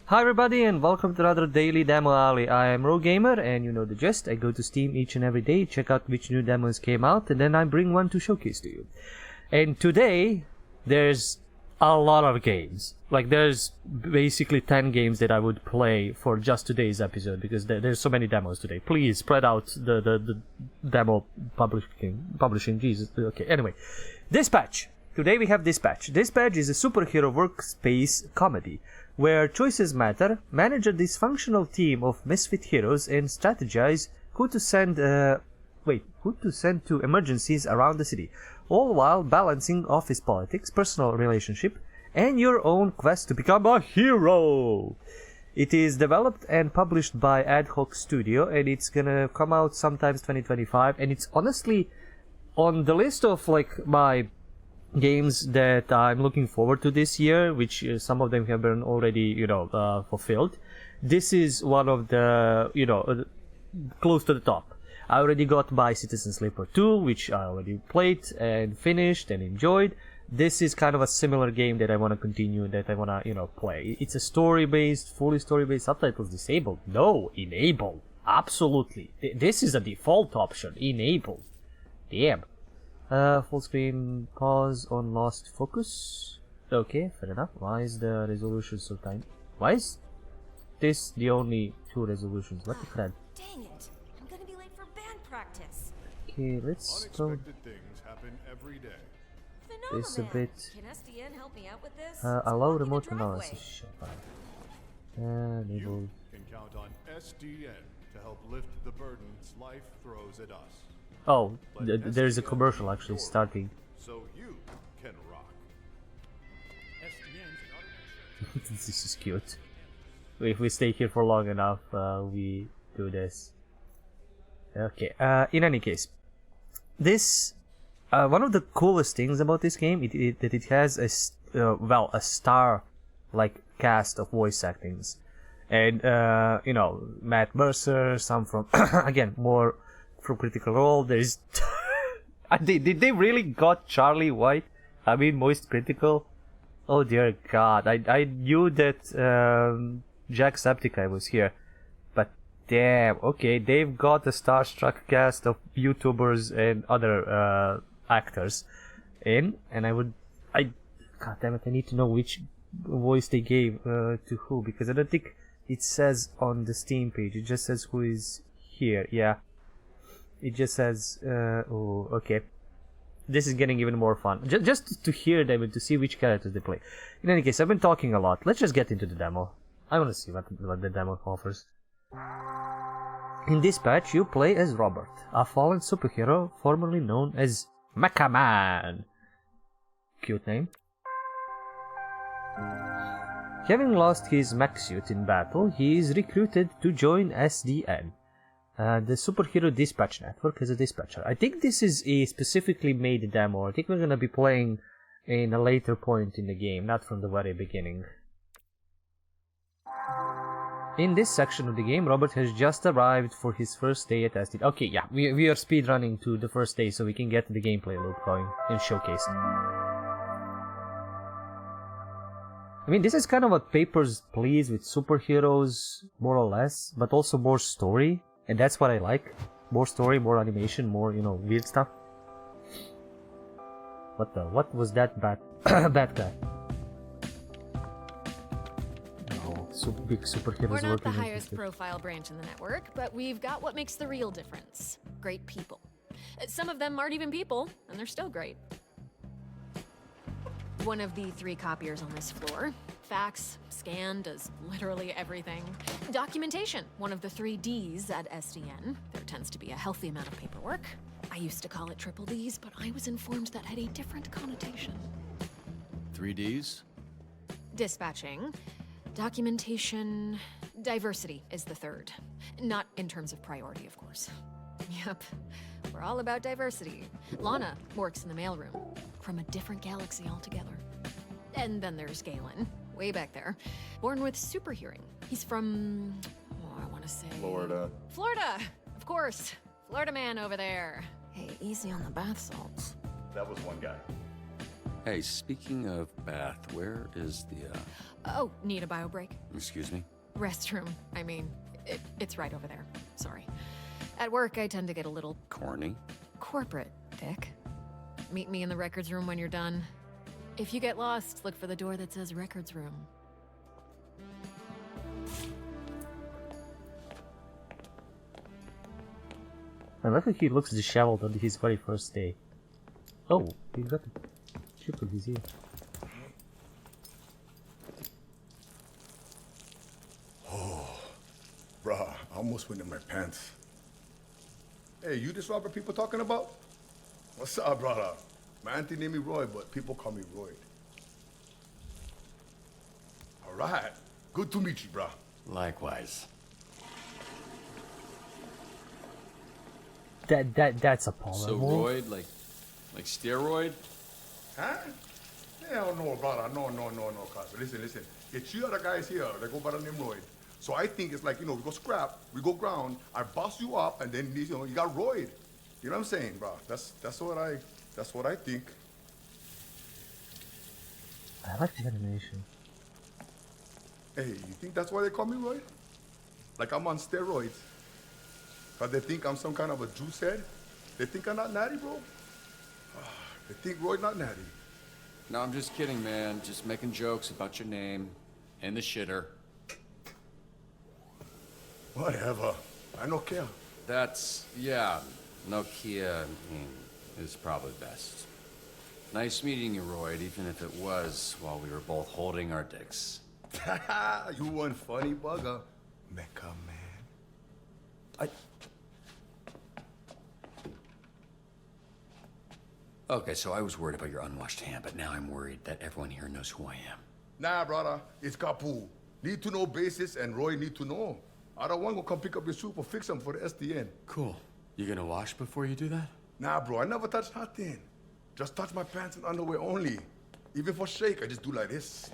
Hi everybody and welcome to another Daily Demo Alley. I am RoGamer and you know the gist. I go to Steam each and every day, check out which new demos came out, and then I bring one to showcase to you. And today, there's a lot of games. Like there's basically 10 games that I would play for just today's episode because there's so many demos today. Please spread out the demo publishing. Jesus. Okay, anyway. Dispatch. Today we have Dispatch. Dispatch is a superhero workspace comedy where choices matter, manage a dysfunctional team of misfit heroes, and strategize who to send to emergencies around the city, all while balancing office politics, personal relationship, and your own quest to become a hero. It is developed and published by Ad Hoc Studio, and it's gonna come out sometimes 2025, and it's honestly on the list of like my games that I'm looking forward to this year, which some of them have been already, fulfilled. This is one of the, close to the top. I already got my Citizen Sleeper 2, which I already played and finished and enjoyed. This is kind of a similar game that I want to continue, that I want to, play. It's a story-based, fully story-based, subtitles disabled. No, enabled. Absolutely. This is a default option. Enabled. Damn. Full screen pause on lost focus. Okay, fair enough. Why is the resolution so tiny? Why is this the only two resolutions? What the crap? Dang it! I'm gonna be late for band practice. Okay, let's go Unexpected things happen every day. this a bit. Can SDN help me out with this? Allow It's blocking the remote driveway. analysis. Shit, fine. Enable. You can count on SDN to help lift the burdens life throws at us. Oh, there's a commercial actually starting. So you can rock. This is cute. If we stay here for long enough, we do this. Okay. In any case, this one of the coolest things about this game that it has a star like cast of voice actings, and Matt Mercer, some from again more from Critical Role. There's did they really got Charlie White? I mean, Moist Critical. Oh dear God! I knew that Jacksepticeye was here, but damn. Okay, they've got a starstruck cast of YouTubers and other actors in, and God damn it! I need to know which voice they gave to who, because I don't think it says on the Steam page. It just says who is here. Yeah. It just says, oh, okay. This is getting even more fun. Just to hear them and to see which characters they play. In any case, I've been talking a lot. Let's just get into the demo. I want to see what the demo offers. In Dispatch, you play as Robert, a fallen superhero formerly known as Mecha Man. Cute name. Having lost his mech suit in battle, he is recruited to join SDN. The Superhero Dispatch Network as a dispatcher. I think this is a specifically made demo. I think we're gonna be playing in a later point in the game, not from the very beginning. In this section of the game, Robert has just arrived for his first day at SDN. Okay, yeah, we are speedrunning to the first day so we can get the gameplay loop going and showcase. I mean, this is kind of what Papers, Please with superheroes, more or less, but also more story. And that's what I like. More story, more animation, more, weird stuff. What was that bad guy? Oh, big superheroes We're not working. the highest profile branch in the network, but we've got what makes the real difference. Great people. Some of them aren't even people, and they're still great. One of the 3 copiers on this floor. Fax, scan, does literally everything. Documentation, one of the 3 Ds at SDN. There tends to be a healthy amount of paperwork. I used to call it triple Ds, but I was informed that had a different connotation. 3 Ds? Dispatching, documentation, diversity is the 3rd. Not in terms of priority, of course. Yep, we're all about diversity. Lana works in the mailroom, from a different galaxy altogether. And then there's Galen, way back there, born with super hearing. He's from, I want to say... Florida. Florida, of course. Florida man over there. Hey, easy on the bath salts. That was one guy. Hey, speaking of bath, where is the, Oh, need a bio break? excuse me? Restroom. I mean, it's right over there. Sorry. At work, I tend to get a little Corny? corporate, Dick. Meet me in the records room when you're done. If you get lost, look for the door that says records room. I like how he looks disheveled on his very first day. Oh, he got a chip in his ear. Bruh, I almost went in my pants. Hey, you this Robert people talking about? What's up, brother? My auntie named me Roy, but people call me Roy. All right. Good to meet you, bruh. Likewise. That's a Paul. So roid, like steroid? Huh? Hell no, brother. No, cuz. Listen. The two other guys here, they go by the name Roy. So I think it's like, we go scrap, we go ground, I bust you up, and then, you got Roy. You know what I'm saying, bro? That's what I think. I like the animation. Hey, you think that's why they call me Roy? Like I'm on steroids? Cause they think I'm some kind of a juice head? They think I'm not natty, bro? They think Roy not natty. No, I'm just kidding, man. Just making jokes about your name and the shitter. Whatever. I no care. That's, yeah, Nokia is probably best. Nice meeting you, Royd, even if it was while we were both holding our dicks. You one funny bugger. Mecca man. Okay, so I was worried about your unwashed hand, but now I'm worried that everyone here knows who I am. Nah, brother. It's Kapu. Need to know basis and Roy need to know. I don't want to come pick up your soup or fix them for the SDN. Cool. You gonna wash before you do that? Nah, bro. I never touch nothing. Just touch my pants and underwear only. Even for shake, I just do like this.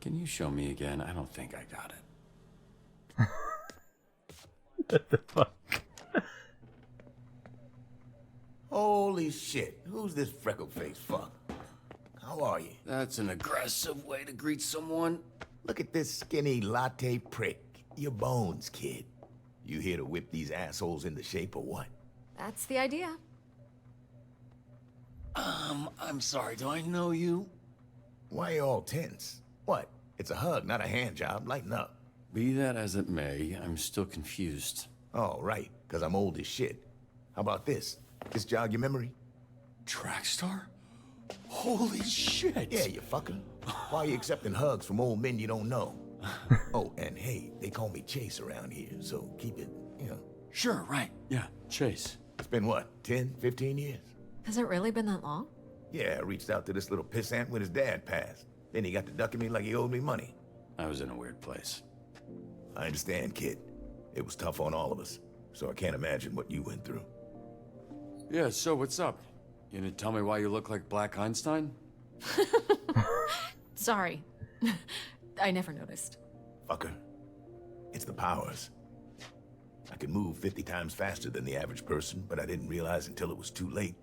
Can you show me again? I don't think I got it. What the fuck? Holy shit, who's this freckle-faced fuck? How are you? That's an aggressive way to greet someone. Look at this skinny latte prick. Your bones, kid. You here to whip these assholes into shape or what? That's the idea. I'm sorry, do I know you? Why you all tense? What? It's a hug, not a hand job. Lighten up. Be that as it may, I'm still confused. Oh, right, because I'm old as shit. How about this? This jog your memory? Trackstar? Holy shit! Yeah, you fucker. Why are you accepting hugs from old men you don't know? Oh, and hey, they call me Chase around here, so keep it, Sure, right. Yeah, Chase. It's been what, 10, 15 years? Has it really been that long? Yeah, I reached out to this little pissant when his dad passed. Then he got to ducking me like he owed me money. I was in a weird place. I understand, kid. It was tough on all of us, so I can't imagine what you went through. Yeah, so what's up? You gonna tell me why you look like Black Einstein? Sorry. I never noticed. Fucker. It's the powers. I could move 50 times faster than the average person, but I didn't realize until it was too late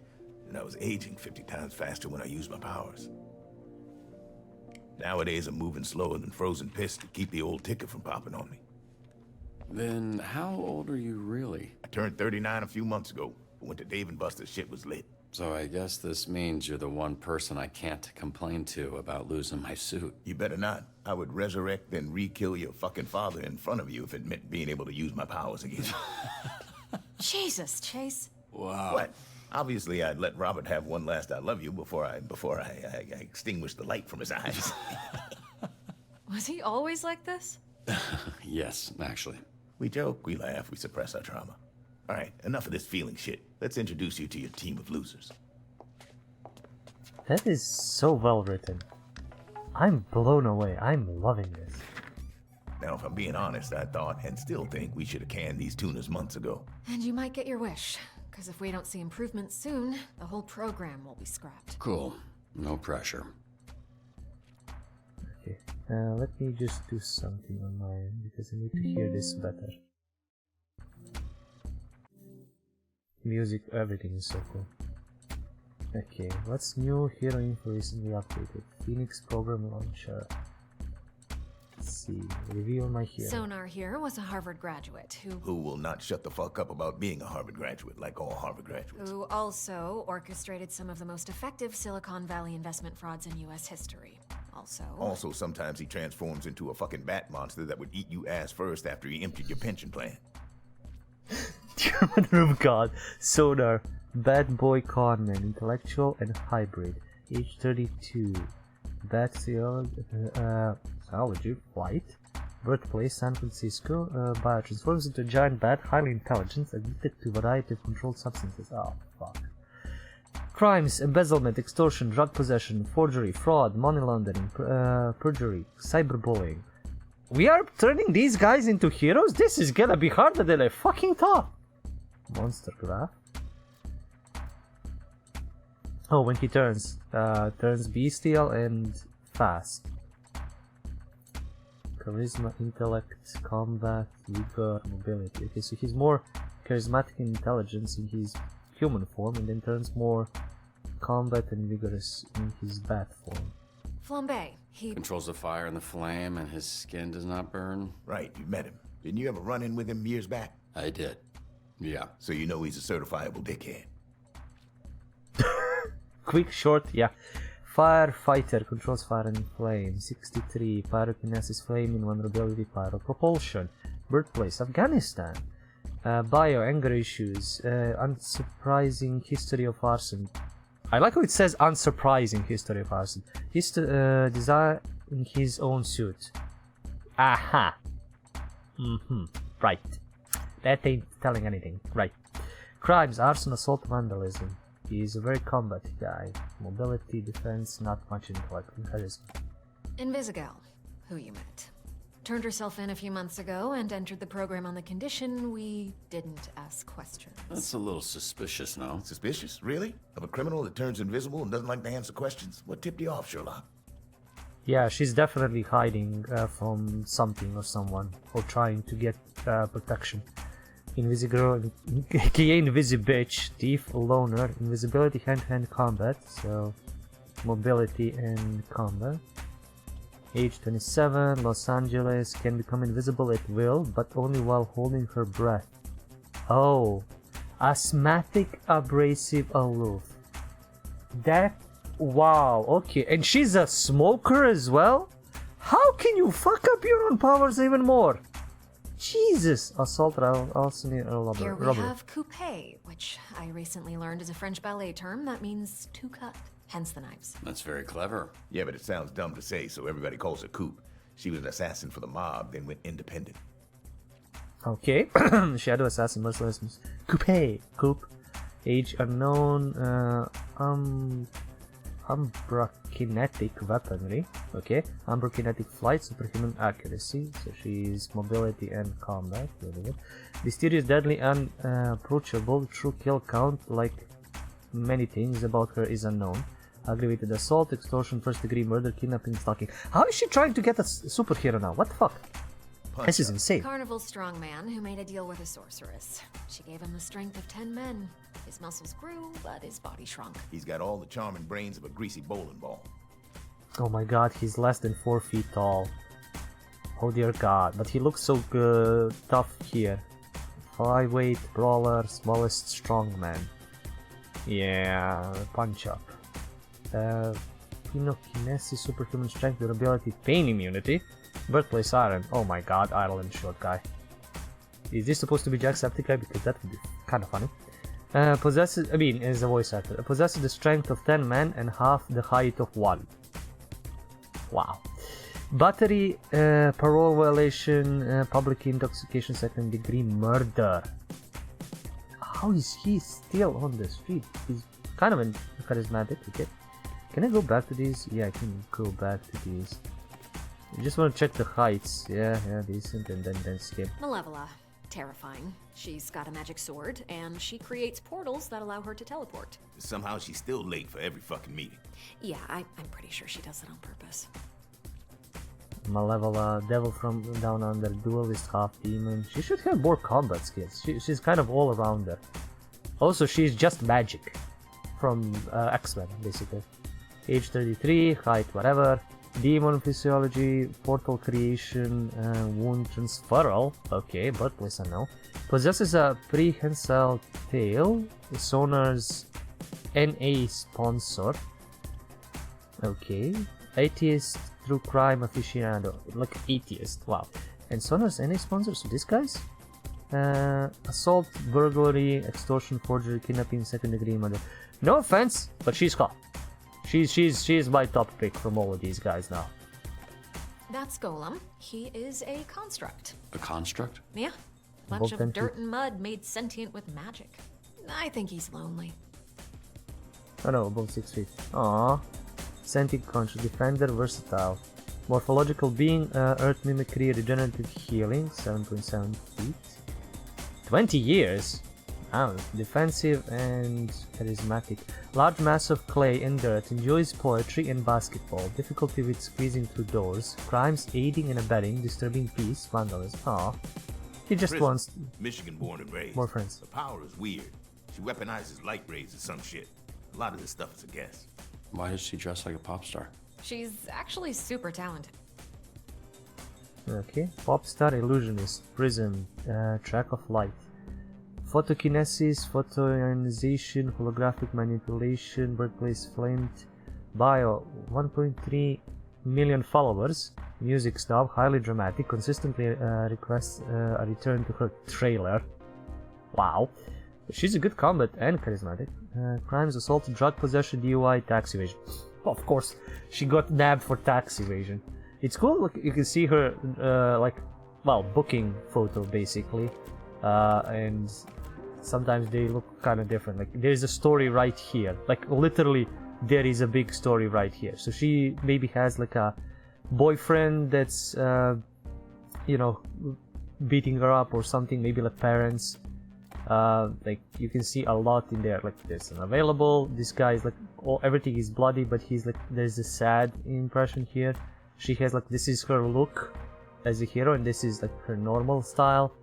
that I was aging 50 times faster when I used my powers. Nowadays, I'm moving slower than frozen piss to keep the old ticker from popping on me. Then how old are you really? I turned 39 a few months ago, but went to Dave & Buster's, shit was lit. So I guess this means you're the one person I can't complain to about losing my suit. You better not. I would resurrect and re-kill your fucking father in front of you if it meant being able to use my powers again. Jesus, Chase. Wow. What? Obviously, I'd let Robert have one last I love you before I extinguished the light from his eyes. Was he always like this? Yes, actually. We joke, we laugh, we suppress our trauma. All right, enough of this feeling shit. Let's introduce you to your team of losers. That is so well written. I'm blown away. I'm loving this. Now, if I'm being honest, I thought and still think we should have canned these tunas months ago. And you might get your wish. Because if we don't see improvements soon, the whole program will be scrapped. Cool. No pressure. Okay, let me just do something on my end because I need to hear this better. Music, everything is so cool. Okay, what's new? Hero info recently updated. Phoenix program launcher. Let's see. Reveal my hero. Sonar here was a Harvard graduate Who will not shut the fuck up about being a Harvard graduate, like all Harvard graduates. who also orchestrated some of the most effective Silicon Valley investment frauds in U.S. history. Also, sometimes he transforms into a fucking bat monster that would eat you ass first after he emptied your pension plan. Mother of God. Sonar. Bad boy conman. Intellectual and hybrid. Age 32. Bad theology. Flight. Birthplace San Francisco. Bio transforms into a giant bat. Highly intelligent. Addicted to a variety of controlled substances. Oh, fuck. Crimes, embezzlement, extortion, drug possession, forgery, fraud, money laundering, perjury, cyberbullying. We are turning these guys into heroes? This is gonna be harder than I fucking thought. Monster graph. Oh, when he turns bestial and fast. Charisma, intellect, combat, vigor, mobility. Okay, so he's more charismatic and intelligence in his human form, and then turns more combat and vigorous in his bat form. Flambe. He Controls the fire and the flame, and his skin does not burn. Right, you met him. Didn't you ever run in with him years back? I did. Yeah. So you know he's a certifiable dickhead. Quick, short, yeah. Firefighter, controls fire and flame. 63, pyrokinesis, flame, invulnerability, pyropropulsion. Birthplace, Afghanistan. Bio, anger issues. Unsurprising history of arson. I like how it says unsurprising history of arson. Desire in his own suit. Aha. Right. That ain't telling anything. Right. Crimes, arson, assault, vandalism. He is a very combat guy. Mobility, defense, not much intellect and charisma. Invisigal, who you met. Turned herself in a few months ago and entered the program on the condition we didn't ask questions. That's a little suspicious, no? Suspicious? Really? Of a criminal that turns invisible and doesn't like to answer questions? What tipped you off, Sherlock? Yeah, she's definitely hiding from something or someone, or trying to get protection. Invisigirl, aka Invisibitch, thief, loner, invisibility, hand-to-hand combat, so mobility and combat. Age 27, Los Angeles, can become invisible at will, but only while holding her breath. Oh, asthmatic, abrasive, aloof. That, wow, okay, and she's a smoker as well? How can you fuck up your own powers even more? Jesus! Assault, arson, or Here we robbery. have coupe, which I recently learned is a French ballet term that means to cut, hence the knives. That's very clever. Yeah, but it sounds dumb to say, so everybody calls her Coop. She was an assassin for the mob, then went independent. Okay, Shadow Assassin, Merciless, Coupe, age unknown, Umbrokinetic weaponry, okay, Umbrokinetic flight, superhuman accuracy, so she's mobility and combat, really good. Mysterious, deadly, unapproachable, true kill count, like many things about her is unknown. Aggravated assault, extortion, first degree murder, kidnapping, stalking. How is she trying to get a superhero now? What the fuck? This is insane. Carnival strongman who made a deal with a sorceress. She gave him the strength of 10 men. His muscles grew, but his body shrunk. He's got all the charm and brains of a greasy bowling ball. Oh my god, he's less than 4 feet tall. Oh dear god, but he looks so good, tough here. 5'8", brawler, smallest strongman. Yeah, punch up. Pinokinesis, superhuman strength, durability, pain immunity. Birthplace Iron. Oh my god, Ireland short guy. Is this supposed to be Jacksepticeye? Because that would be kind of funny. Possesses, I mean, is a voice actor. Possesses the strength of 10 men and half the height of 1. Wow. Battery, parole violation, public intoxication, second degree murder. How is he still on the street? He's kind of charismatic, okay. Can I go back to these? Yeah, I can go back to these. I just want to check the heights. Yeah, decent, and then skip. Malevola. Terrifying. She's got a magic sword, and she creates portals that allow her to teleport. Somehow she's still late for every fucking meeting. Yeah, I'm pretty sure she does it on purpose. Malevola, Devil from Down Under, Duelist, half demon. She should have more combat skills. She's kind of all arounder. Also, she's just magic from X-Men, basically. Age 33, height whatever, demon physiology, portal creation, wound transferal, okay, but listen now. Possesses a prehensile tail, Sonar's NA sponsor, okay. Atheist through crime aficionado, like atheist, wow. And Sonar's NA sponsor, so this guy's? Assault, burglary, extortion, forgery, kidnapping, second degree murder. No offense, but she's hot. She's my top pick from all of these guys now. That's Golem. He is a construct. A construct? Yeah. Bunch Volcanic. of dirt and mud made sentient with magic. I think he's lonely. Oh no, above 6 feet. Aww. Sentient conscious, defender, versatile. Morphological being, earth mimicry, regenerative healing, 7.7 feet. 20 years? Wow, defensive and charismatic. Large mass of clay and dirt, enjoys poetry and basketball, difficulty with squeezing through doors, crimes aiding and abetting, disturbing peace, vandalism. Aw. He just Prison. wants Michigan born and raised. more friends. The power is weird. She weaponizes light rays or some shit. A lot of this stuff is a guess. Why does she dress like a pop star? She's actually super talented. Okay. Popstar, illusionist, prism, track of light. Photokinesis, photoionization, holographic manipulation, birthplace flamed, bio, 1.3 million followers, music snob, highly dramatic, consistently requests a return to her trailer. Wow. She's a good combat and charismatic. Crimes, assault, drug possession, DUI, tax evasion. Of course, she got nabbed for tax evasion. It's cool, look, you can see her, booking photo basically. And sometimes they look kind of different. Like there's a story right here. Like literally, there is a big story right here. So she maybe has like a boyfriend that's, beating her up or something. Maybe like parents. Like you can see a lot in there. Like there's unavailable. This guy is like everything is bloody, but he's like there's a sad impression here. She has like this is her look as a hero, and this is like her normal style.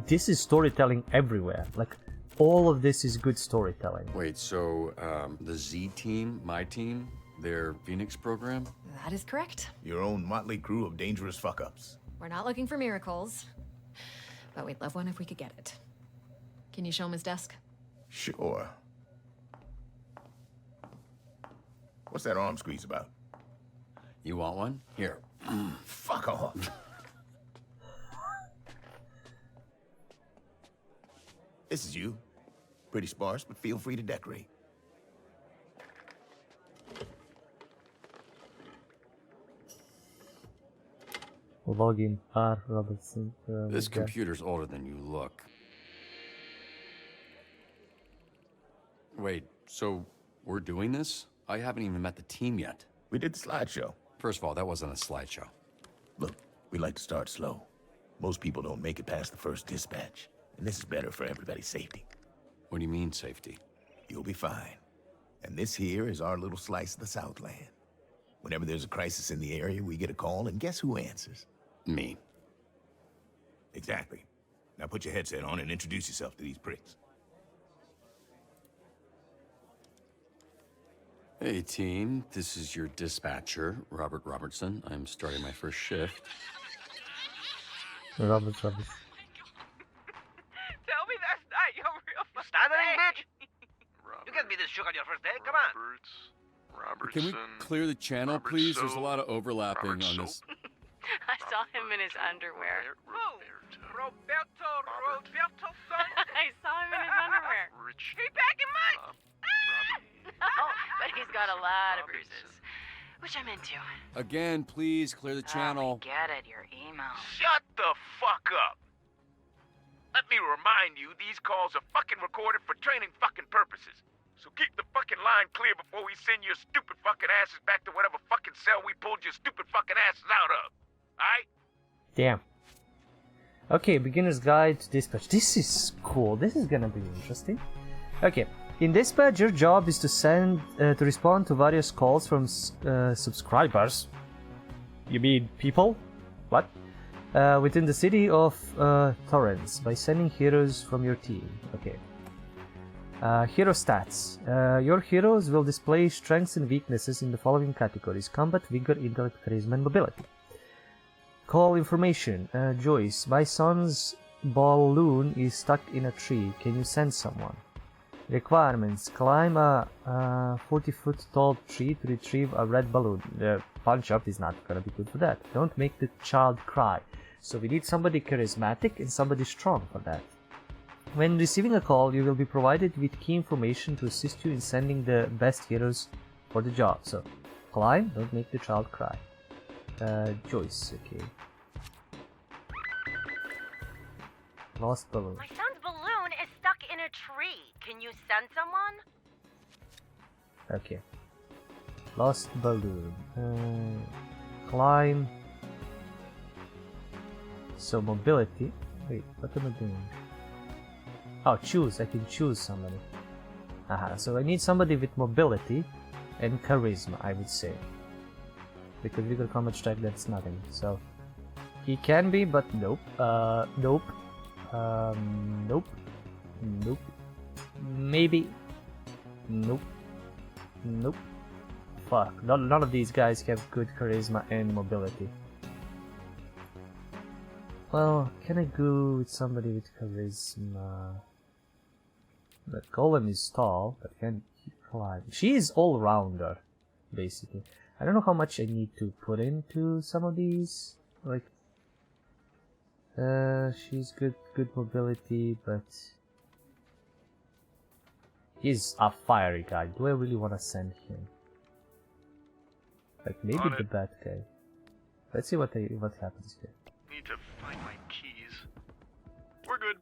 This is storytelling everywhere. Like all of this is good storytelling. Wait, so the Z team, my team, their Phoenix program? That is correct. Your own motley crew of dangerous fuck-ups. We're not looking for miracles, but we'd love one if we could get it. Can you show him his desk? Sure. What's that arm squeeze about? You want one? Here. Fuck off. This is you. Pretty sparse, but feel free to decorate. Login R. Robertson. This computer's older than you look. Wait, so we're doing this? I haven't even met the team yet. We did the slideshow. First of all, that wasn't a slideshow. Look, we like to start slow. Most people don't make it past the first dispatch. And this is better for everybody's safety. What do you mean, safety? You'll be fine. And this here is our little slice of the Southland. Whenever there's a crisis in the area, we get a call, and guess who answers? Me. Exactly. Now put your headset on and introduce yourself to these pricks. Hey, team. This is your dispatcher, Robert Robertson. I'm starting my first shift. Roberts. Tell me that's not your real fucking Stuttering, name. bitch! You can't be this shook on your first day, come on! Can we clear the channel, please? There's a lot of overlapping on this. I saw him in his underwear. Who? Roberto son? I saw him in his underwear. He back in mine! No, but he's got a lot of bruises, which I'm into. Again, please clear the channel. We get it, your email. Shut the fuck up! Let me remind you, these calls are fucking recorded for training fucking purposes. So keep the fucking line clear before we send your stupid fucking asses back to whatever fucking cell we pulled your stupid fucking asses out of. Alright? Damn. Okay, beginner's guide to dispatch. This is cool. This is gonna be interesting. Okay. In dispatch, your job is to respond to various calls from subscribers. You mean people? What? Within the city of Torrance by sending heroes from your team. Okay. Hero stats. Your heroes will display strengths and weaknesses in the following categories: combat, vigor, intellect, charisma, and mobility. Call information. Joyce, my son's balloon is stuck in a tree. Can you send someone? Requirements. Climb a 40-foot tall tree to retrieve a red balloon. The punch-up is not gonna be good for that. Don't make the child cry. So we need somebody charismatic and somebody strong for that. When receiving a call, you will be provided with key information to assist you in sending the best heroes for the job. So, climb, don't make the child cry. Joyce, okay. Lost balloon. My son's balloon is stuck in a tree. Can you send someone? Okay. Lost balloon. Climb. So, mobility. Wait, what am I doing? Oh, choose. I can choose somebody. So I need somebody with mobility and charisma, I would say. Because vigor, combat, strike, that's nothing. So he can be, but nope. Nope. Nope. Nope. Maybe. Nope. Nope. Fuck. None of these guys have good charisma and mobility. Well, can I go with somebody with charisma? The golem is tall, but can he climb? She is all-rounder, basically. I don't know how much I need to put into some of these. Like, she's good mobility, but he's a fiery guy. Do I really want to send him? Like, maybe the bad guy. Let's see what happens here. Need to find my keys. We're good.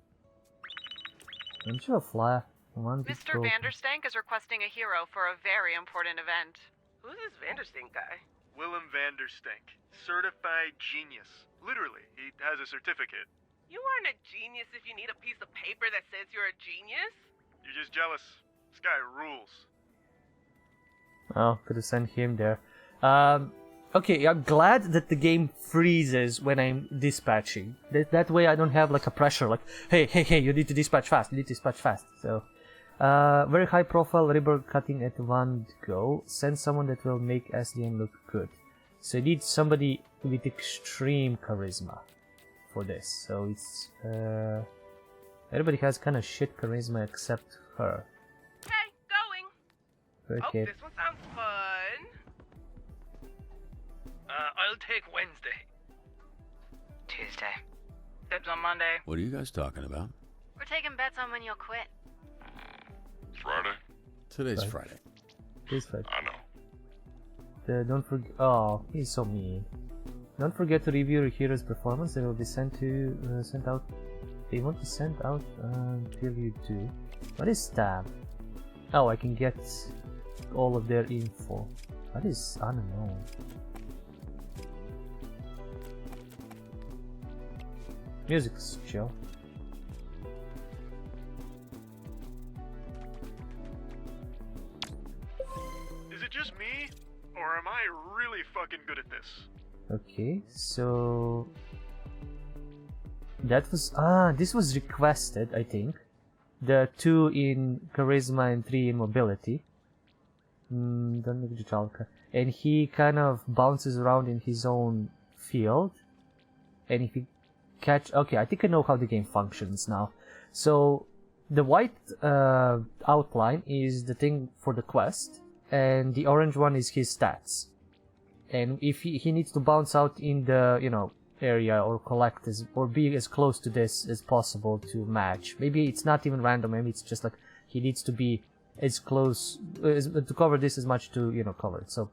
Don't you fly? Mr. Vanderstank is requesting a hero for a very important event. Who's this Vanderstink guy? Willem Vanderstank. Certified genius. Literally, he has a certificate. You aren't a genius if you need a piece of paper that says you're a genius. You're just jealous. This guy rules. Oh, could have sent him there. Okay, I'm glad that the game freezes when I'm dispatching. That way I don't have like a pressure like, hey, you need to dispatch fast, So, very high profile ribbon cutting at one go. Send someone that will make SDN look good. So you need somebody with extreme charisma for this. So it's, everybody has kind of shit charisma except her. Okay, going. Okay. Oh, this one sounds fun. I'll take Wednesday. Tuesday. Dibs on Monday. What are you guys talking about? We're taking bets on when you'll quit. Friday? Today's Friday. Today's Friday. I know. Don't forget. Oh, he's so mean. Don't forget to review your hero's performance. They will be sent out. They won't be sent out until you do. What is stab? Oh, I can get all of their info. What is? I don't know. Music's chill. Is it just me? Or am I really fucking good at this? Okay, so that was this was requested, I think. The 2 in charisma and 3 in mobility. Don't make the child cry. And he kind of bounces around in his own field. And if he okay, I think I know how the game functions now. So the white outline is the thing for the quest, and the orange one is his stats. And if he needs to bounce out in the area or collect or be as close to this as possible to match. Maybe it's not even random. Maybe it's just like he needs to be as close to cover this as much to cover it. So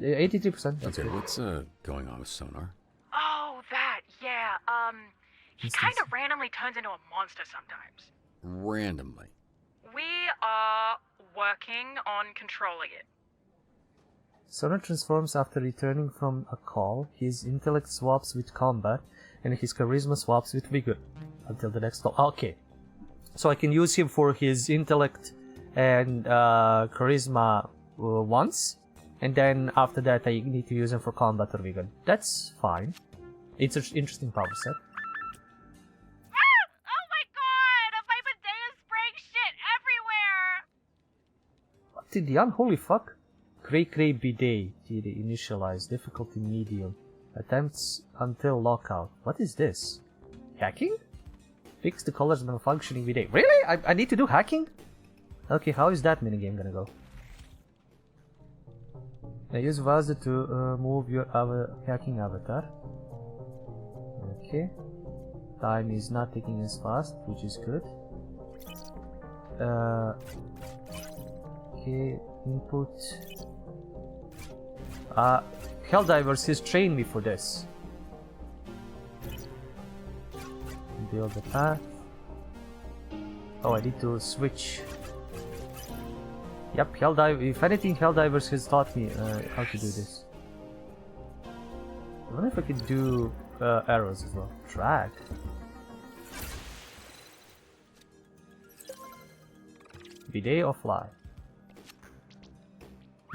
83%. That's okay, good. what's going on with Sonar? Oh, that, yeah. He kind of randomly turns into a monster sometimes. Randomly. We are working on controlling it. Sonar transforms after returning from a call. His intellect swaps with combat, and his charisma swaps with vigor until the next call. Okay, so I can use him for his intellect and charisma once, and then after that I need to use him for combat or vigor. That's fine. It's an interesting power set. Oh my god! My bidet is spraying shit What did the unholy fuck? Cray Cray Bidet. Initialize. Difficulty medium. Attempts until lockout. What is this? Hacking? Fix the colors of a functioning bidet. Really? I need to do hacking? Okay, how is that minigame gonna go? Use Vaza to move your hacking avatar. Okay. Time is not ticking as fast, which is good. Okay, input. Helldivers has trained me for this. Build the path. Oh, I need to switch. Yep, if anything, Helldivers has taught me how to do this. I wonder if I could do arrows as well. Drag. Bidet offline.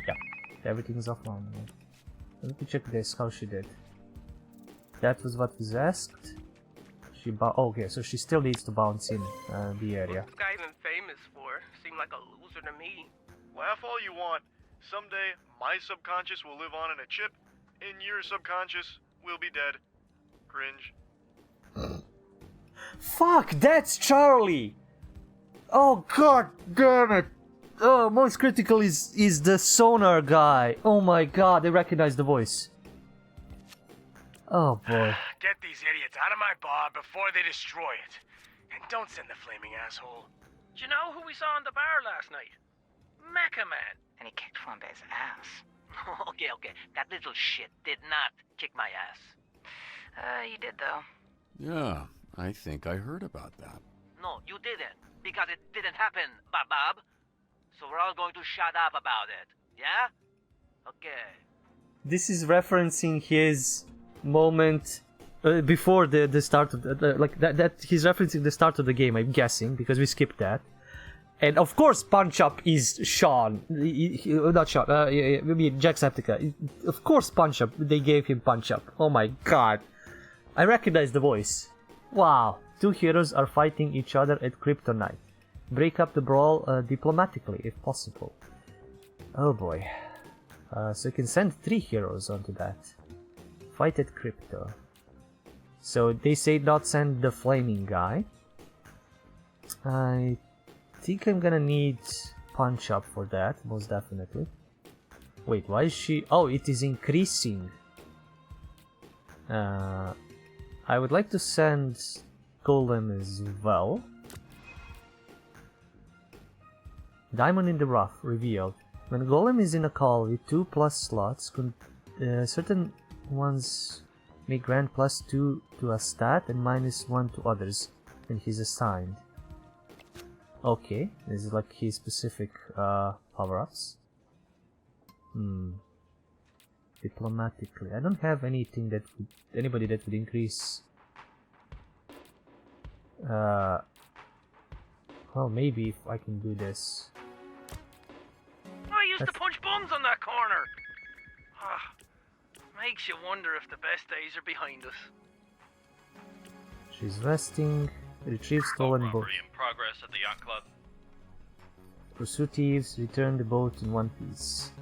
Yeah, everything is offline. Let me check this, how she did. That was what was asked. She okay, so she still needs to bounce in the area. What's the guy even famous for? Seemed like a loser to me. Laugh all you want. Someday, my subconscious will live on in a chip, and your subconscious will be dead. Cringe. Fuck, that's Charlie! Oh god damn it! Oh, most critical is the sonar guy. Oh my god, I recognize the voice. Oh boy. Get these idiots out of my bar before they destroy it. And don't send the flaming asshole. Do you know who we saw in the bar last night? Mecha Man. And he kicked Flambe's ass. Okay. That little shit did not kick my ass. He did though. Yeah, I think I heard about that. No, you didn't. Because it didn't happen, Bob. So we're all going to shut up about it. Yeah? Okay. This is referencing his moment before the start of that he's referencing the start of the game, I'm guessing, because we skipped that. And of course Punch Up is Sean, not Sean, Jacksepticeye. Of course Punch Up, they gave him Punch Up. Oh my god, I recognize the voice. Wow, two heroes are fighting each other at Kryptonite. Break up the brawl diplomatically if possible. Oh boy. So you can send 3 heroes onto that. Fight at Crypto. So they say not send the flaming guy. I think I'm gonna need Punch Up for that, most definitely. Wait, why is she... Oh, it is increasing. I would like to send Golem as well. Diamond in the Rough, revealed. When Golem is in a call with 2+ slots, certain ones may grant +2 to a stat and -1 to others, and he's assigned. Okay, this is like his specific power-ups. Diplomatically, I don't have anything that would, anybody that would increase. Well, maybe if I can do this. I used to punch buns on that corner. Makes you wonder if the best days are behind us. She's resting. Retrieve stolen boat. In progress at the yacht club. Pursue thieves. Return the boat in one piece.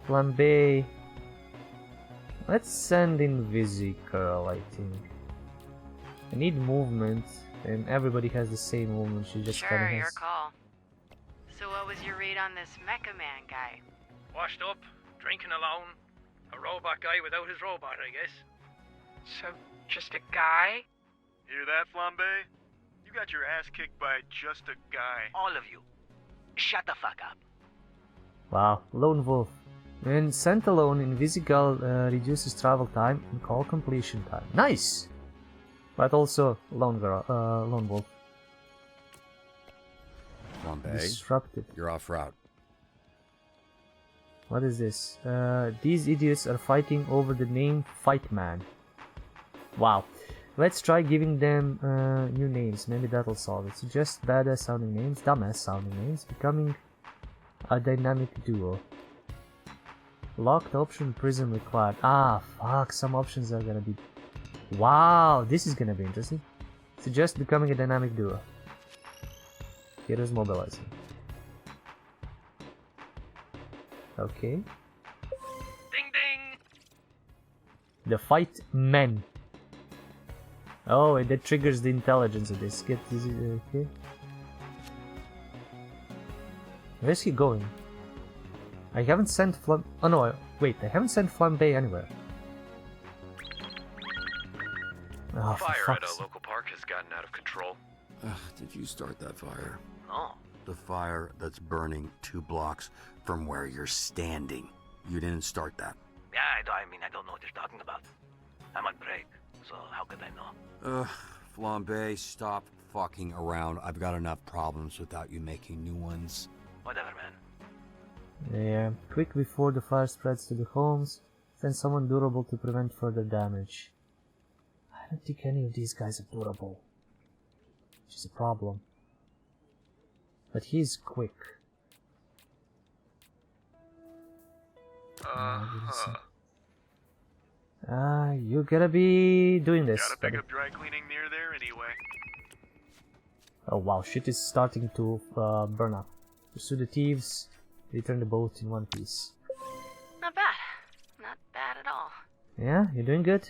Flambe. Let's send in Visi-Girl, I think. I need movement, and everybody has the same movement. She just Sure, your call. So what was your read on this Mecha Man guy? Washed up, drinking alone. A robot guy without his robot, I guess. So, just a guy? Hear that, Flambe? You got your ass kicked by just a guy. All of you. Shut the fuck up. Wow, Lone Wolf. When sent alone, Invisigal reduces travel time and call completion time. Nice! But also Lone Wolf. Flambe, Disrupted. you're off route. What is this? These idiots are fighting over the name Fight Man. Wow. Let's try giving them new names. Maybe that'll solve it. Suggest badass sounding names, dumbass sounding names, becoming a dynamic duo. Locked option prism required. Ah, fuck. Some options are gonna be... Wow, this is gonna be interesting. Suggest becoming a dynamic duo. Heroes mobilizing. Okay. Ding ding! The fight men. Oh, and that triggers the intelligence of this. Get this. Okay. Where's he going? I haven't sent Oh no, wait, I haven't sent Flambe anywhere. Oh, for Fire at fuck's a local park has gotten out of control. Did you start that fire? No. The fire that's burning 2 blocks from where you're standing. You didn't start that. Yeah, I mean, I don't know what you're talking about. I'm on break, so how could I know? Flambe, stop fucking around. I've got enough problems without you making new ones. Whatever, man. Yeah, quick before the fire spreads to the homes. Send someone durable to prevent further damage. I don't think any of these guys are durable. Which is a problem. But he's quick. You're gonna be doing this. Gotta pick up dry cleaning near there anyway. Oh wow, shit is starting to burn up. Pursue the thieves, return the boat in one piece. Not bad. Not bad at all. Yeah, you're doing good?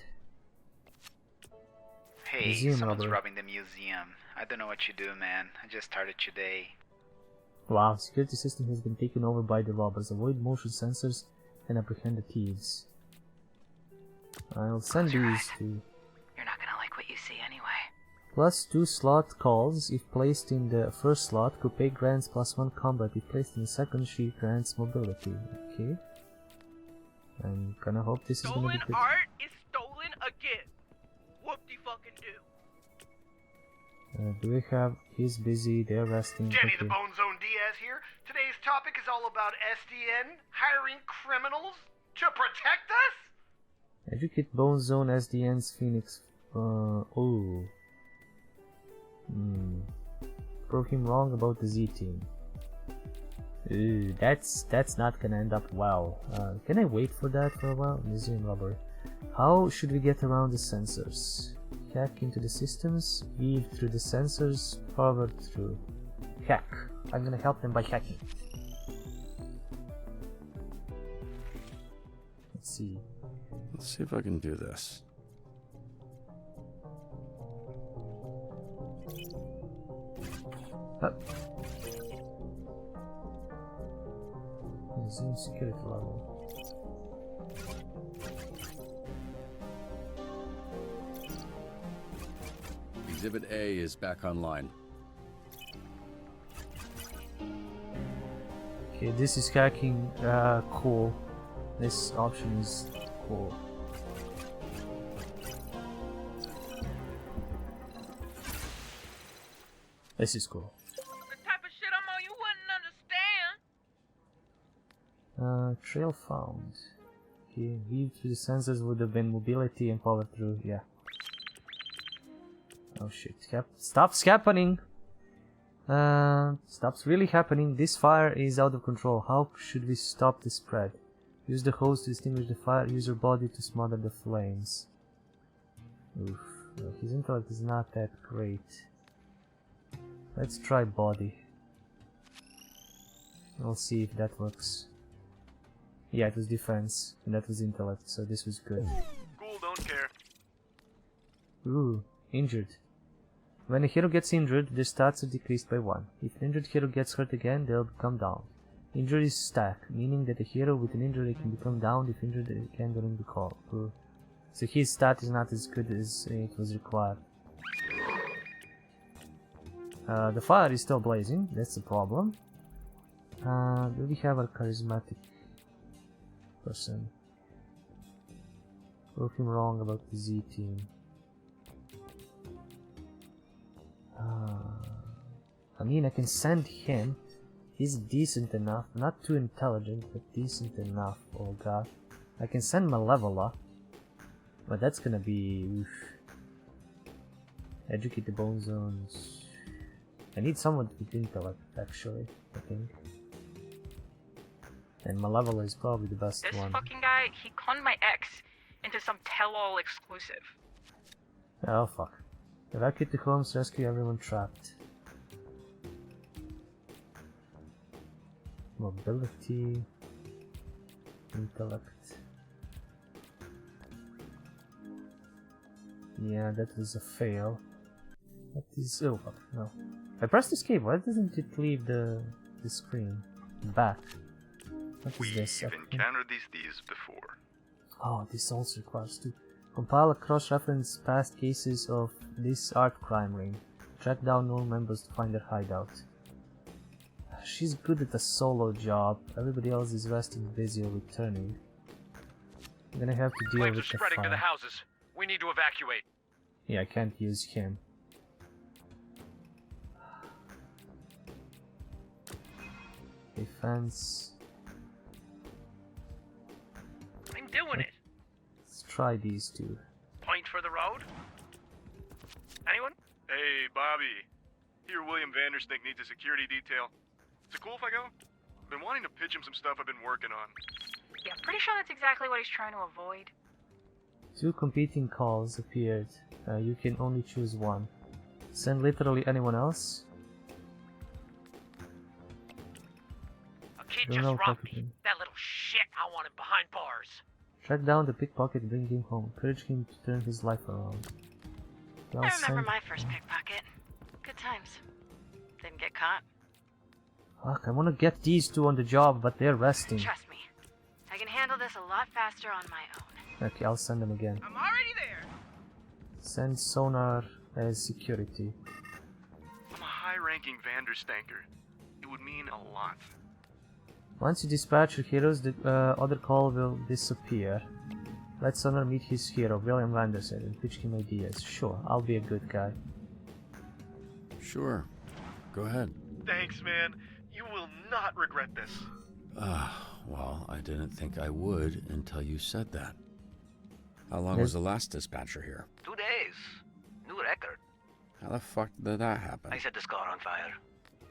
Hey, Museum someone's robbery. robbing the museum. I don't know what you do, man. I just started today. Wow, security system has been taken over by the robbers. Avoid motion sensors and apprehend the thieves. I'll send these to... You're not gonna like what you see anyway. +2 slot calls if placed in the first slot. Coupe grants +1 combat if placed in the second. She grants mobility. Okay. I'm gonna hope this is gonna be good. Art is stolen again. Whoop-de-fucking do. Do we have... He's busy, they're resting. Jenny Okay. the Bone Zone Diaz here. Today's topic is all about SDN hiring criminals to protect us? Educate Bone Zone SDN's Phoenix. Oh. Prove him wrong about the Z team. Ooh, that's not gonna end up well. Can I wait for that for a while? Museum robbery. How should we get around the sensors? Hack into the systems, weave through the sensors, forward through. Hack. I'm gonna help them by hacking. Let's see. Let's see if I can do this. Museum security level. Exhibit A is back online. Okay, this is hacking. Cool. This option is cool. This is cool. The type of shit I'm on you wouldn't understand. Trail found. Okay, weave through the sensors would have been mobility and power through. Yeah. Oh shit! Stops happening. Stops really happening. This fire is out of control. How should we stop the spread? Use the hose to extinguish the fire. Use your body to smother the flames. Oof. His intellect is not that great. Let's try body. We'll see if that works. Yeah, it was defense, and that was intellect, so this was good. Cool, don't care. Ooh, injured. When a hero gets injured, their stats are decreased by 1. If an injured hero gets hurt again, they'll come down. Injuries stack, meaning that a hero with an injury can become down if injured again during the call. Ooh. So his stat is not as good as it was required. The fire is still blazing, that's the problem. Do we have a charismatic person? Prove him wrong about the Z team. I mean, I can send him. He's decent enough, not too intelligent, but decent enough. Oh god. I can send Malevola, but that's gonna be... oof. Educate the Bone Zones. I need someone with intellect, actually, I think. And Malevola is probably the best This one. fucking guy, he conned my ex into some tell-all exclusive. Oh fuck. Evacuate the homes, rescue everyone trapped. Mobility, intellect. Yeah, that was a fail. What is... oh, fuck, no. I pressed escape, why doesn't it leave the screen? Back. What is this? We've encountered these thieves before. Oh, this also requires to compile a cross-reference past cases of this art crime ring. Track down all members to find their hideout. She's good at a solo job. Everybody else is resting, busy, or returning. I'm gonna have to deal Flames with are the spreading to fire. the houses. We need to evacuate. Yeah, I can't use him. Defense. I'm doing it. Let's try these two. Point for the road. Anyone? Hey, Bobby. Here, William Vanderstink needs a security detail. Is it cool if I go? I've been wanting to pitch him some stuff I've been working on. Yeah, pretty sure that's exactly what he's trying to avoid. Two competing calls appeared. You can only choose one. Send literally anyone else. A kid Don't just know robbed what me. That little shit, I want him behind bars. Track down the pickpocket and bring him home. Encourage him to turn his life around. I remember my first pickpocket. Good times. Didn't get caught. Fuck, I wanna get these two on the job, but they're resting. Trust me. I can handle this a lot faster on my own. Okay, I'll send them again. I'm already there. Send sonar as security. I'm a high-ranking Vanderstanker. It would mean a lot. Once you dispatch your heroes, the other call will disappear. Let Sonar meet his hero, William Vanderson, and pitch him ideas. Sure, I'll be a good guy. Sure. Go ahead. Thanks, man. You will not regret this. Well, I didn't think I would until you said that. How long was the last dispatcher here? 2 days. New record. How the fuck did that happen? I set this car on fire.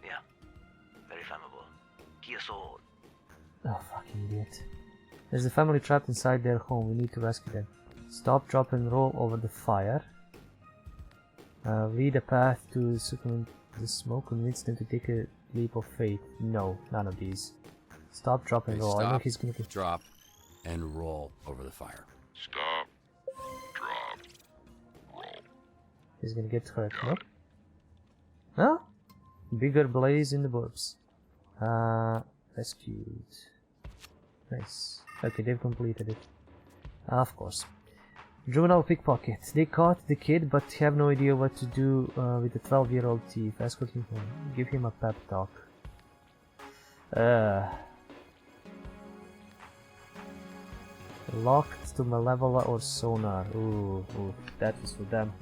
Yeah. Very flammable. Kia Soul. Oh, fucking idiot. There's a family trapped inside their home. We need to rescue them. Stop, drop, and roll over the fire. Lead a path to circumvent the smoke. Convince them to take a leap of faith. No, none of these. Stop, drop, and roll. I know Stop, he's gonna drop, and roll over the fire. Stop. Drop. Roll. He's gonna get hurt. Nope. Huh? Bigger blaze in the burbs. Rescued. Nice. Okay, they've completed it. Of course. Juvenile pickpocket. They caught the kid, but have no idea what to do with the 12-year-old thief. Escort him home. Give him a pep talk. Locked to Malevola or Sonar. Ooh, that is for them.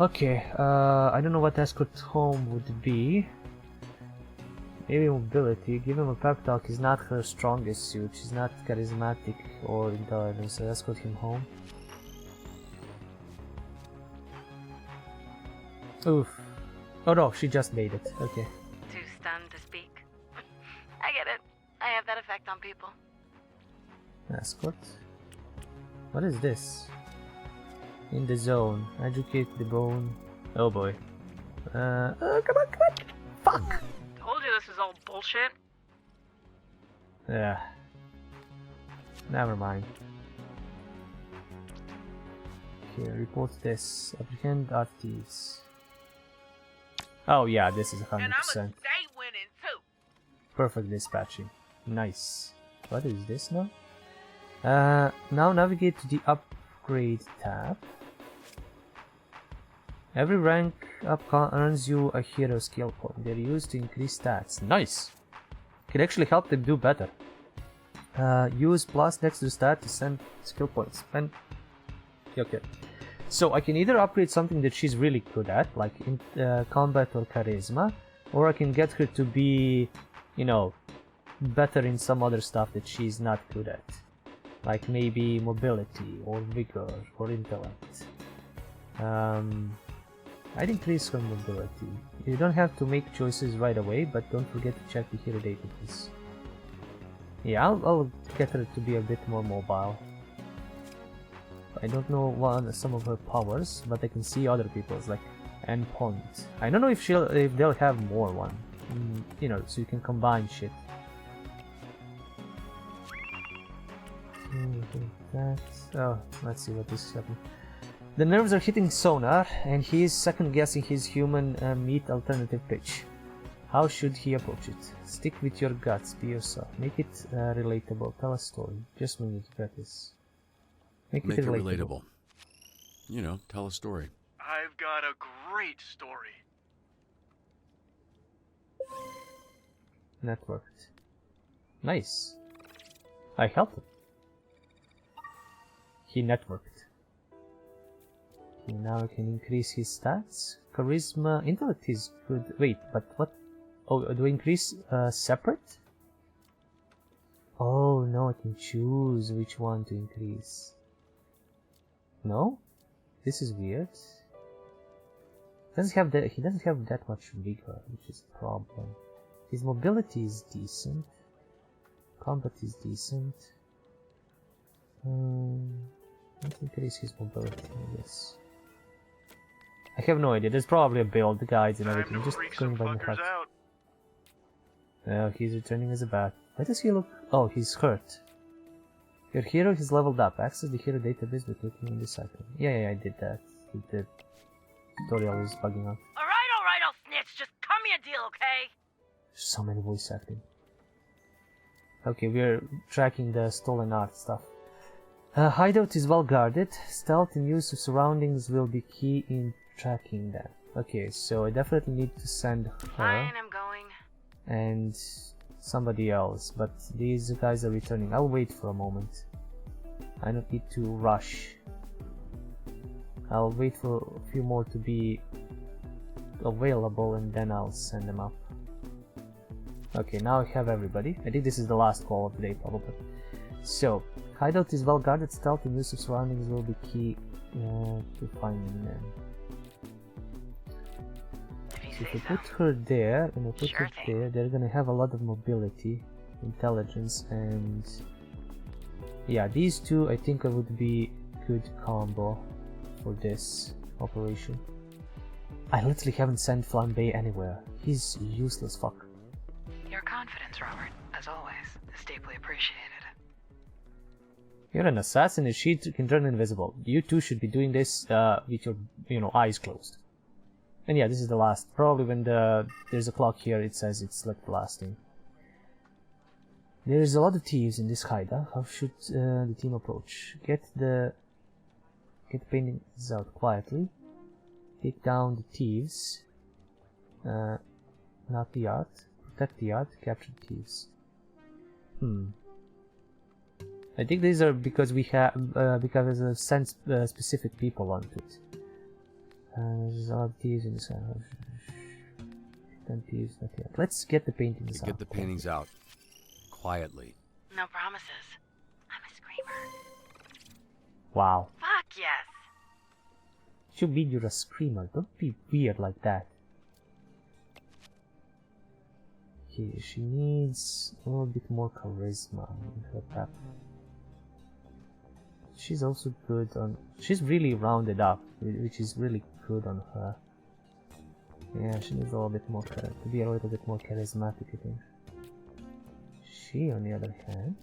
Okay, I don't know what escort home would be. Maybe mobility. Give him a pep talk is not her strongest suit. She's not charismatic or intelligent, so escort him home. Oof. Oh no, she just made it. Okay. Too stunned to speak. I get it. I have that effect on people. Escort. What is this? In the zone. Educate the bone. Oh boy. Come on. Fuck! Told you this is all bullshit. Yeah. Never mind. Okay, report this. Apprehend art thieves. Oh yeah, this is 100%. And I'ma stay winning too. Perfect dispatching. Nice. What is this now? Now navigate to the upgrade tab. Every rank up earns you a hero skill point. They're used to increase stats. Nice! Can actually help them do better. Use plus next to the stat to send skill points. And okay. So I can either upgrade something that she's really good at, like in combat or charisma, or I can get her to be, you know, better in some other stuff that she's not good at. Like maybe mobility, or vigor, or intellect. I'd increase her mobility. You don't have to make choices right away, but don't forget to check the hero database. Yeah, I'll get her to be a bit more mobile. I don't know some of her powers, but I can see other people's, like Endpoint. I don't know if they'll have more one. You know, so you can combine shit. Oh, let's see what this is happening. The nerves are hitting Sonar, and he is second-guessing his human meat alternative pitch. How should he approach it? Stick with your guts, be yourself. Make it relatable. Tell a story. Just when you get this. Make it relatable. You know, tell a story. I've got a great story. Networked. Nice. I helped him. He networked. He now can increase his stats. Charisma, intellect is good. Wait, but what? Oh, do I increase separate? Oh no, I can choose which one to increase. No? This is weird. He doesn't have that much vigor, which is a problem. His mobility is decent. Combat is decent. Let's increase his mobility, I guess. I have no idea. There's probably a build, the guides and everything. Just going by my heart. Oh, he's returning as a bat. Why does he look... Oh, he's hurt. Your hero is leveled up. Access the hero database by clicking on this icon. Yeah, I did that. The tutorial is bugging out. Alright, I'll snitch. Just cut me a deal, okay? So many voice acting. Okay, we're tracking the stolen art stuff. Hideout is well guarded. Stealth and use of surroundings will be key in tracking that. Okay, so I definitely need to send her. Fine, I'm going. And somebody else, but these guys are returning. I'll wait for a moment. I don't need to rush. I'll wait for a few more to be available and then I'll send them up. Okay, now I have everybody. I think this is the last call of the day, probably. So, hideout is well guarded. Stealth and use of surroundings will be key to finding them. So if I put her there and I put her there, they're gonna have a lot of mobility, intelligence, and yeah, these two I think would be good combo for this operation. I literally haven't sent Flambe anywhere. He's useless fuck. Your confidence, Robert, as always, is deeply appreciated. You're an assassin and she can turn invisible. You two should be doing this with your eyes closed. And yeah, this is the last. Probably when there's a clock here, it says it's like the last thing. There's a lot of thieves in this hideout. How should the team approach? Get the paintings out quietly. Take down the thieves. Not the art. Protect the art. Capture the thieves. I think these are because we have because there's sent specific people onto it. There's a lot of thieves in this house. 10 thieves, not yet. Let's get the paintings out. Get the paintings out. Quietly. No promises. I'm a screamer. Wow. Fuck yes. You mean you're a screamer? Don't be weird like that. Okay, she needs a little bit more charisma in her pep. She's also good on... She's really rounded up, which is really good on her. Yeah, she needs a little bit more to be a little bit more charismatic, I think. She, on the other hand...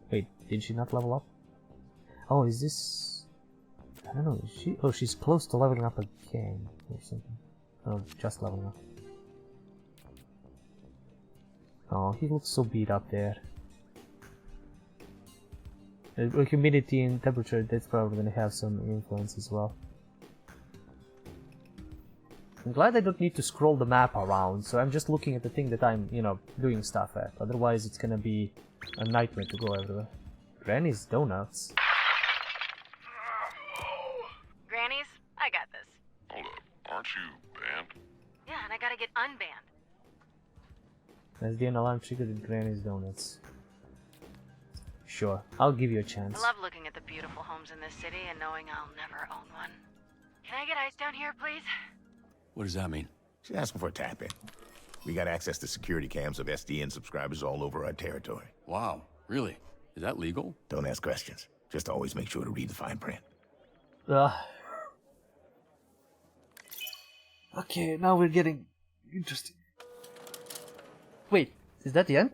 Wait, did she not level up? Oh, is this... I don't know, is she... Oh, she's close to leveling up again, or something. Oh, just leveling up. Oh, he looks so beat up there. Humidity and temperature, that's probably gonna have some influence as well. I'm glad I don't need to scroll the map around, so I'm just looking at the thing that I'm, doing stuff at. Otherwise it's gonna be a nightmare to go everywhere. Granny's Donuts. Granny's, I got this. Hold up, aren't you banned? Yeah, and I gotta get unbanned. That's the alarm triggered at Granny's Donuts. Sure, I'll give you a chance. I love looking at the beautiful homes in this city and knowing I'll never own one. Can I get ice down here, please? What does that mean? She's asking for a tap-in. We got access to security cams of SDN subscribers all over our territory. Wow, really? Is that legal? Don't ask questions. Just always make sure to read the fine print. Okay, now we're getting interesting. Wait, is that the end?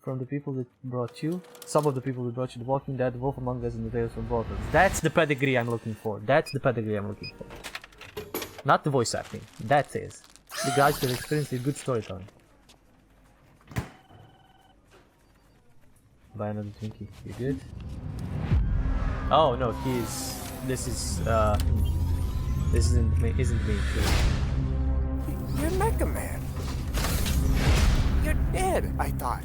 From the people that brought you, some of the people that brought you The Walking Dead, The Wolf Among Us, and The Tales from Borderlands. That's the pedigree I'm looking for. That's the pedigree I'm looking for. Not the voice acting. That is. The guys that experienced a good storytelling. Buy another Twinkie. You good? Oh no, this isn't me. You're Mega Man. You're dead, I thought.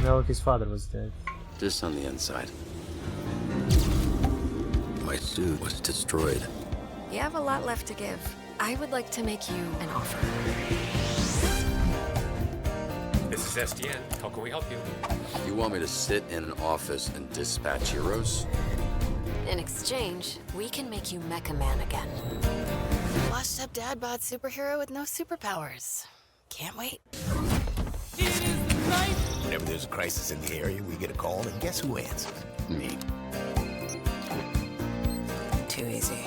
No, his father was dead. Just on the inside. My suit was destroyed. You have a lot left to give. I would like to make you an offer. This is SDN. How can we help you? You want me to sit in an office and dispatch heroes? In exchange, we can make you Mecha Man again. Washed up dad bod superhero with no superpowers. Can't wait. Whenever there's a crisis in the area, we get a call, and guess who answers? Me. Too easy.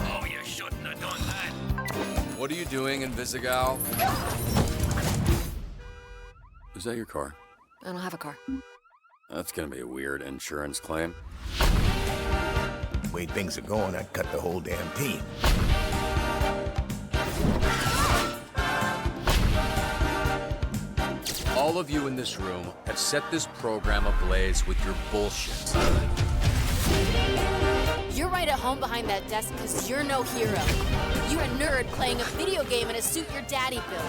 Oh, you shouldn't have done that. What are you doing in Visigal? Is that your car? I don't have a car. That's gonna be a weird insurance claim. The way things are going, I'd cut the whole damn team. All of you in this room have set this program ablaze with your bullshit. You're right at home behind that desk because you're no hero. You're a nerd playing a video game in a suit your daddy built.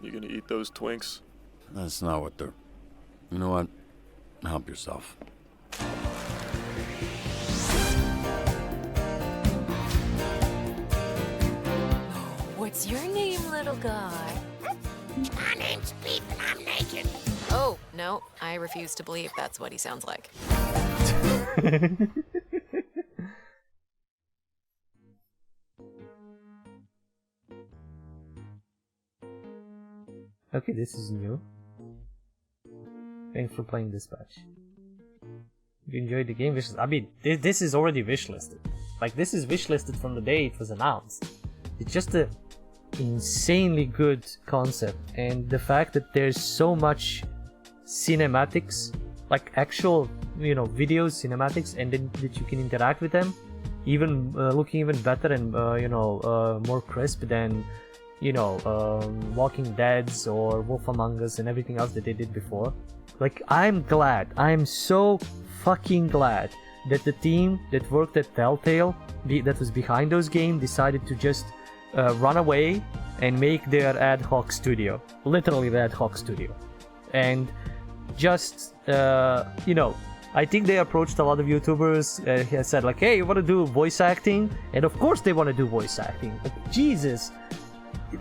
You gonna eat those Twinks? That's not what they're... You know what? Help yourself. What's your name, little guy? My name's Beef and I'm naked. Oh, no, I refuse to believe that's what he sounds like. Okay, this is new. Thanks for playing Dispatch. You enjoyed the game? I mean, this is already wishlisted. Like, this is wishlisted from the day it was announced. It's just a insanely good concept, and the fact that there's so much cinematics, like actual, you know, videos, cinematics, and then that you can interact with them, even looking even better and more crisp than, you know, Walking Dead's or Wolf Among Us and everything else that they did before. Like, I'm so fucking glad that the team that worked at Telltale, that was behind those games, decided to just run away and make their ad hoc studio. Literally the ad hoc studio. And just, I think they approached a lot of YouTubers and said like, hey, you want to do voice acting? And of course they want to do voice acting. Like, Jesus.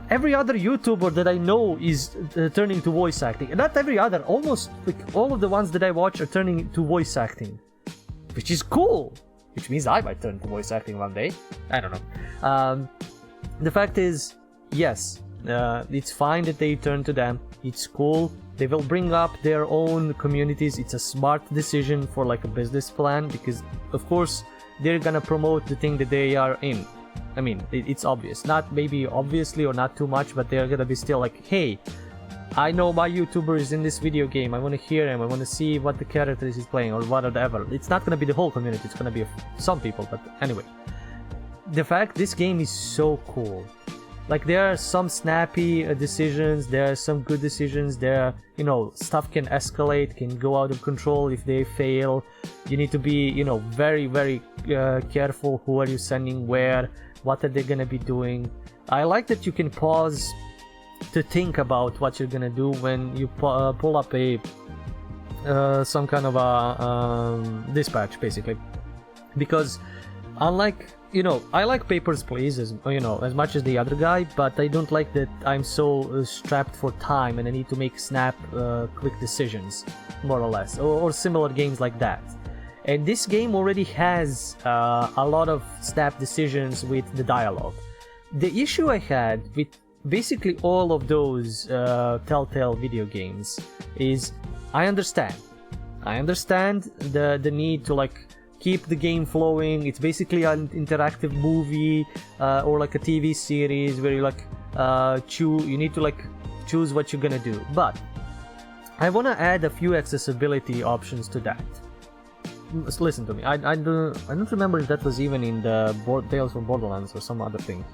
Every other YouTuber that I know is turning to voice acting. And not every other, almost like all of the ones that I watch are turning to voice acting. Which is cool. Which means I might turn to voice acting one day. I don't know. The fact is, yes, it's fine that they turn to them. It's cool. They will bring up their own communities. It's a smart decision for like a business plan, because of course they're gonna promote the thing that they are in. I mean, it's obvious. Not maybe obviously or not too much, but they're gonna be still like, hey, I know my YouTuber is in this video game. I want to hear him. I want to see what the character is playing or whatever. It's not gonna be the whole community. It's gonna be some people. But anyway, the fact this game is so cool. Like, there are some snappy decisions. There are some good decisions. There, stuff can escalate, can go out of control if they fail. You need to be, very, very careful. Who are you sending where? What are they gonna be doing? I like that you can pause to think about what you're gonna do when you pull up a some kind of a dispatch, basically, because unlike, you know, I like Papers, Please, as you know, as much as the other guy, but I don't like that I'm so strapped for time and I need to make snap, quick decisions, more or less, or similar games like that. And this game already has a lot of snap decisions with the dialogue. The issue I had with basically all of those Telltale video games is I understand the need to like keep the game flowing. It's basically an interactive movie or like a TV series where you like you need to like choose what you're gonna do. But I want to add a few accessibility options to that. Listen to me. I don't remember if that was even in the Tales from Borderlands or some other thing.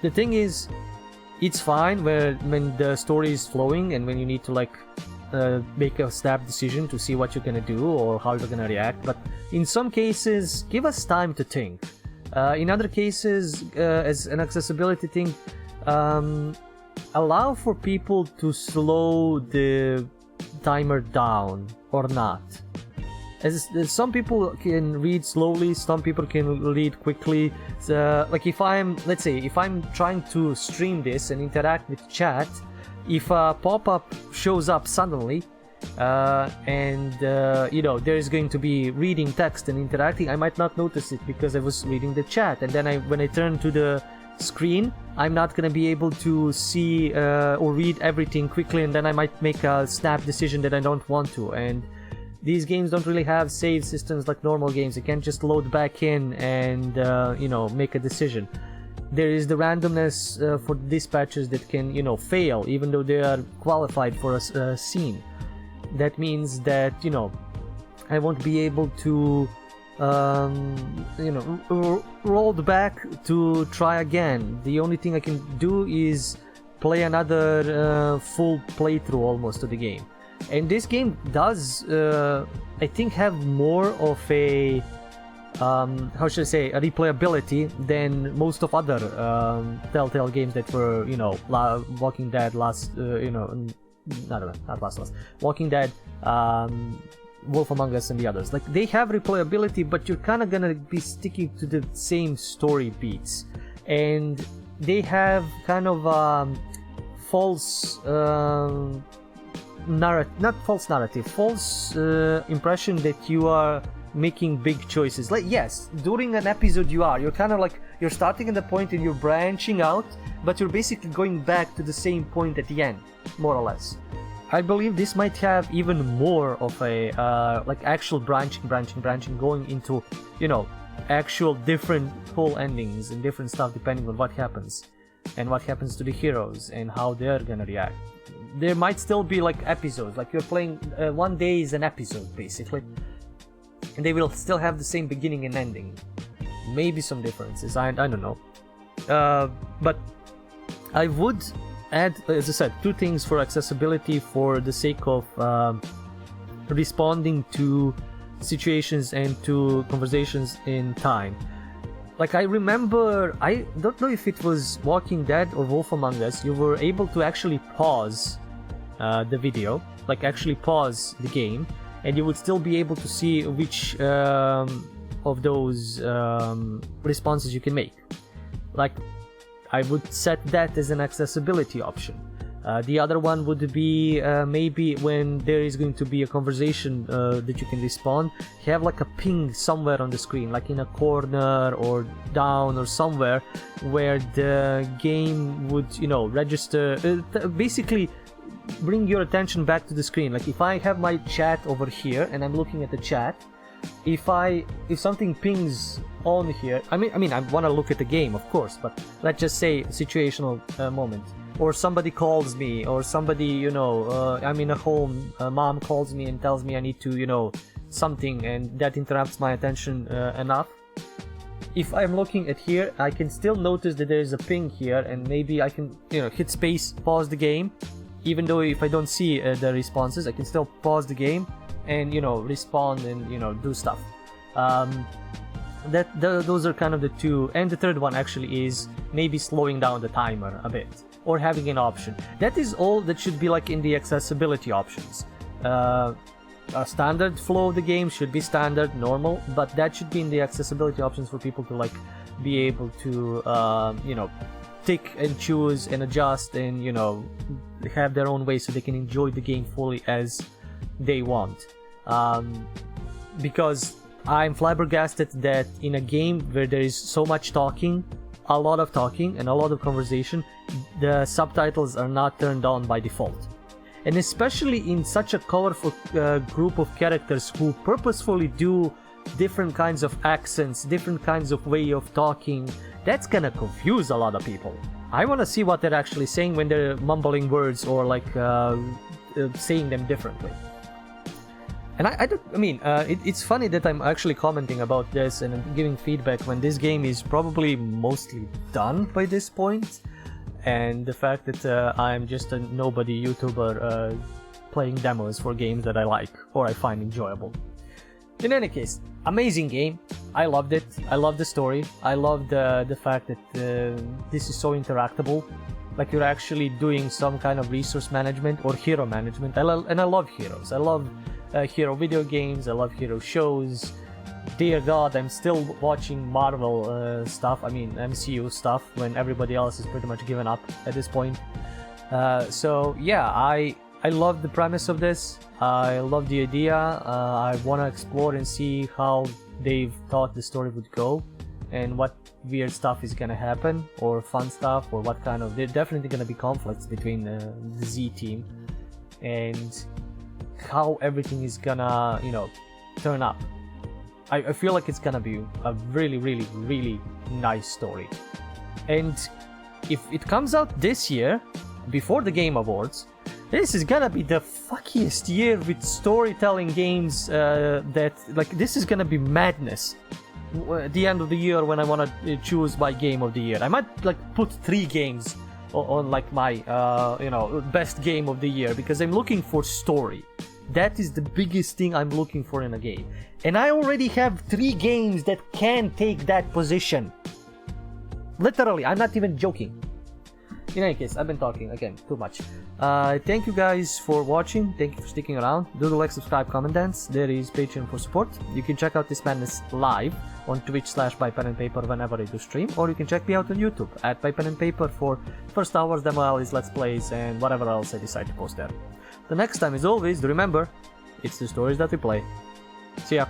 The thing is, it's fine when the story is flowing and when you need to like make a snap decision to see what you're gonna do or how you're gonna react. But in some cases, give us time to think. In other cases, as an accessibility thing, allow for people to slow the timer down or not. As some people can read slowly, some people can read quickly. Like let's say if I'm trying to stream this and interact with chat, if a pop-up shows up suddenly and you know, there is going to be reading text and interacting, I might not notice it because I was reading the chat, and then when I turn to the screen, I'm not gonna be able to see or read everything quickly, and then I might make a snap decision that I don't want to. And these games don't really have save systems like normal games. You can't just load back in and you know, make a decision. There is the randomness for dispatchers that can, you know, fail even though they are qualified for a scene. That means that, you know, I won't be able to you know, rolled back to try again. The only thing I can do is play another full playthrough almost of the game. And this game does, I think, have more of a, how should I say, a replayability than most of other Telltale games that were, you know, Walking Dead, you know, not Last, Walking Dead, Wolf Among Us, and the others. Like, they have replayability, but you're kind of gonna be sticking to the same story beats, and they have kind of false false impression that you are making big choices. Like, yes, during an episode you're kind of like, you're starting at the point and you're branching out, but you're basically going back to the same point at the end, more or less. I believe this might have even more of a like actual branching, going into, you know, actual different full endings and different stuff depending on what happens and what happens to the heroes and how they're gonna react. There might still be like episodes, like you're playing one day is an episode basically, and they will still have the same beginning and ending. Maybe some differences, I don't know. But I would add, as I said, two things for accessibility for the sake of responding to situations and to conversations in time. Like, I remember, I don't know if it was Walking Dead or Wolf Among Us, you were able to actually pause the video, like actually pause the game, and you would still be able to see which of those responses you can make. Like, I would set that as an accessibility option. The other one would be maybe when there is going to be a conversation that you can respond, have like a ping somewhere on the screen, like in a corner or down or somewhere where the game would, you know, register, basically bring your attention back to the screen. Like, if I have my chat over here and I'm looking at the chat, if something pings on here, I mean I want to look at the game, of course, but let's just say a situational moment, or somebody calls me, or somebody, you know, I'm in a home, mom calls me and tells me I need to, you know, something, and that interrupts my attention enough. If I'm looking at here, I can still notice that there is a ping here, and maybe I can, you know, hit space, pause the game, even though if I don't see the responses, I can still pause the game and, you know, respond and, you know, do stuff. Those are kind of the two, and the third one actually is maybe slowing down the timer a bit, or having an option. That is all that should be like in the accessibility options. a standard flow of the game should be standard, normal, but that should be in the accessibility options for people to like be able to, you know, tick and choose and adjust and, you know, have their own way so they can enjoy the game fully as they want. Because I'm flabbergasted that in a game where there is so much talking, a lot of talking and a lot of conversation, the subtitles are not turned on by default. And especially in such a colorful group of characters who purposefully do different kinds of accents, different kinds of way of talking, that's gonna confuse a lot of people. I wanna see what they're actually saying when they're mumbling words or like saying them differently. And it's funny that I'm actually commenting about this and giving feedback when this game is probably mostly done by this point. And the fact that I'm just a nobody YouTuber playing demos for games that I like or I find enjoyable. In any case, amazing game. I loved it. I love the story. I love the fact that this is so interactable. Like you're actually doing some kind of resource management or hero management. And I love heroes. I love hero video games. I love hero shows. Dear God, I'm still watching Marvel stuff. I mean MCU stuff when everybody else is pretty much given up at this point. So yeah, I love the premise of this. I love the idea. I want to explore and see how they've thought the story would go and what weird stuff is gonna happen or fun stuff or what kind of... There's definitely gonna be conflicts between the Z team and how everything is gonna, you know, turn up. I feel like it's gonna be a really, really, really nice story. And if it comes out this year, before the Game Awards, this is gonna be the fuckiest year with storytelling games that, like, this is gonna be madness. At the end of the year when I wanna choose my game of the year. I might, like, put 3 games on like, my, you know, best game of the year because I'm looking for story. That is the biggest thing I'm looking for in a game. And I already have 3 games that can take that position. Literally, I'm not even joking. In any case, I've been talking again too much. Thank you guys for watching. Thank you for sticking around. Do the like, subscribe, comment, dance. There is Patreon for support. You can check out this madness live on Twitch/ByPenAndPaper whenever I do stream, or you can check me out on YouTube at ByPenAndPaper for first hours, demo alleys, let's plays, and whatever else I decide to post there. The next time, as always, remember, it's the stories that we play. See ya.